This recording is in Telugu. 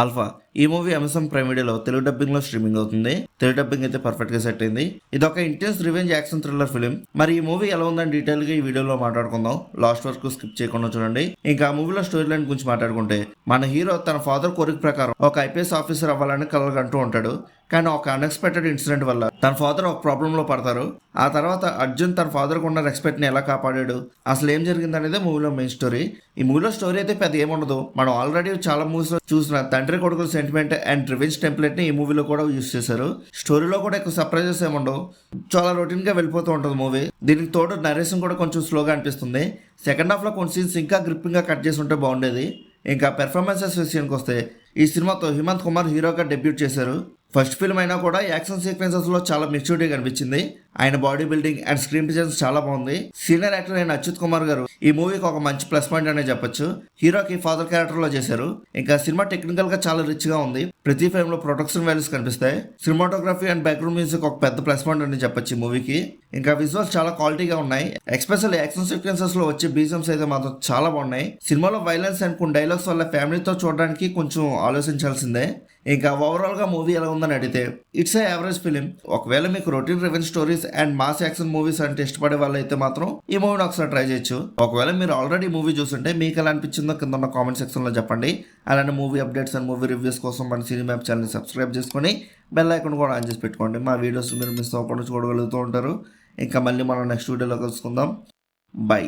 ఆల్ఫా ఈ మూవీ అమెజాన్ ప్రైమ్ వీడియోలో తెలుగు డబ్బింగ్ లో స్ట్రీమింగ్ అవుతుంది. తెలుగు డబ్బింగ్ అయితే పర్ఫెక్ట్ గా సెట్ అయింది. ఇది ఒక intense revenge action thriller film. మరి ఈ మూవీ ఎలా ఉందని డీటెయిల్ గా ఈ వీడియోలో మాట్లాడుకుందాం. లాస్ట్ వరకు స్కిప్ చేయకుండా చూడండి. ఇంకా ఆ మూవీలో స్టోరీ లైన్ గురించి మాట్లాడుకుంటే, మన హీరో తన ఫాదర్ కోరిక ప్రకారం ఒక ఐపీఎస్ ఆఫీసర్ అవ్వాలని కలగంటూ ఉంటాడు. కానీ ఒక అన్ఎక్స్పెక్టెడ్ ఇన్సిడెంట్ వల్ల తన ఫాదర్ ఒక ప్రాబ్లం లో పడతారు. ఆ తర్వాత అర్జున్ తన ఫాదర్ కు ఉన్న రెస్పెక్ట్ ని ఎలా కాపాడాడు, అసలు ఏం జరిగింది అనేది మూవీలో మెయిన్ స్టోరీ. ఈ మూవీలో స్టోరీ అయితే పెద్ద ఏముండదు. మనం ఆల్రెడీ చాలా మూవీస్ లో చూసిన తండ్రి కొడుకుల సెంటిమెంట్ అండ్ రివెంజ్ టెంప్లెట్ ని ఈ మూవీలో కూడా యూజ్ చేశారు. స్టోరీలో కూడా ఎక్కువ సర్ప్రైజెస్ ఏముండవు. చాలా రొటీన్ గా వెళ్ళిపోతూ ఉంటుంది మూవీ. దీనికి తోడు నరేషన్ కూడా కొంచెం స్లోగా అనిపిస్తుంది. సెకండ్ హాఫ్ లో కొన్ని సీన్స్ ఇంకా గ్రిప్పింగ్ గా కట్ చేసి ఉంటే బాగుండేది. ఇంకా పెర్ఫార్మెన్సెస్ విషయానికి వస్తే, ఈ సినిమాతో హిమంత్ కుమార్ హీరోగా డెబ్యూట్ చేశారు. ఫస్ట్ ఫిల్మ్ అయినా కూడా యాక్షన్ సీక్వెన్సెస్ లో చాలా మెచ్యూరిటీ కనిపించింది. ఆయన body building and screen presence చాలా బాగుంది. సీనియర్ యాక్టర్ అయిన అచ్యుత్ కుమార్ గారు ఈ మూవీకి ఒక మంచి ప్లస్ పాయింట్ అనే చెప్పొచ్చు. హీరోకి ఫాదర్ క్యారెక్టర్ లో చేశారు. ఇంకా సినిమా టెక్నికల్ గా చాలా రిచ్ గా ఉంది. ప్రతి ఫ్రేమ్ లో ప్రొడక్షన్ వాల్యూస్ కనిపిస్తాయి. సినిమాటోగ్రఫీ అండ్ బ్యాక్గ్రౌండ్ మ్యూజిక్ ఒక పెద్ద ప్లస్ పాయింట్ అని చెప్పొచ్చు ఈ మూవీకి. ఇంకా విజువల్స్ చాలా క్వాలిటీగా ఉన్నాయి. ఎస్పెషల్ యాక్షన్ సీక్వెన్సెస్ లో వచ్చే బీజమ్స్ అయితే మాత్రం చాలా బాగున్నాయి. సినిమాలో వైలెన్స్ అండ్ కొన్ని డైలాగ్స్ వల్ల ఫ్యామిలీతో చూడడానికి కొంచెం ఆలోచించాల్సిందే. ఇంకా ఓవరాల్ గా మూవీ ఎలా ఉందని అడిగితే, ఇట్స్ ఏ యావరేజ్ ఫిలిం. ఒకవేళ మీకు routine revenge stories and mass action movies అంటే ఇష్టపడే వాళ్ళు అయితే మాత్రం ఈ మూవీని ఒకసారి ట్రై చేయొచ్చు. ఒకవేళ మీరు ఆల్రెడీ మూవీ చూస్తుంటే మీకు ఎలా అనిపించిందో కింద ఉన్న కామెంట్ సెక్షన్ లో చెప్పండి. అలానే movie updates and movie reviews కోసం మన సినీ మ్యాప్ ఛానల్ సబ్స్క్రైబ్ చేసుకొని బెల్ ఐకాన్ కూడా ఆన్ చేసి పెట్టుకోండి. మా వీడియోస్ మీరు మిస్ అవ్వకుండా చూడగలుగుతూ ఉంటారు. ఇంకా మళ్ళీ మనం నెక్స్ట్ వీడియోలో కలుసుకుందాం. బై.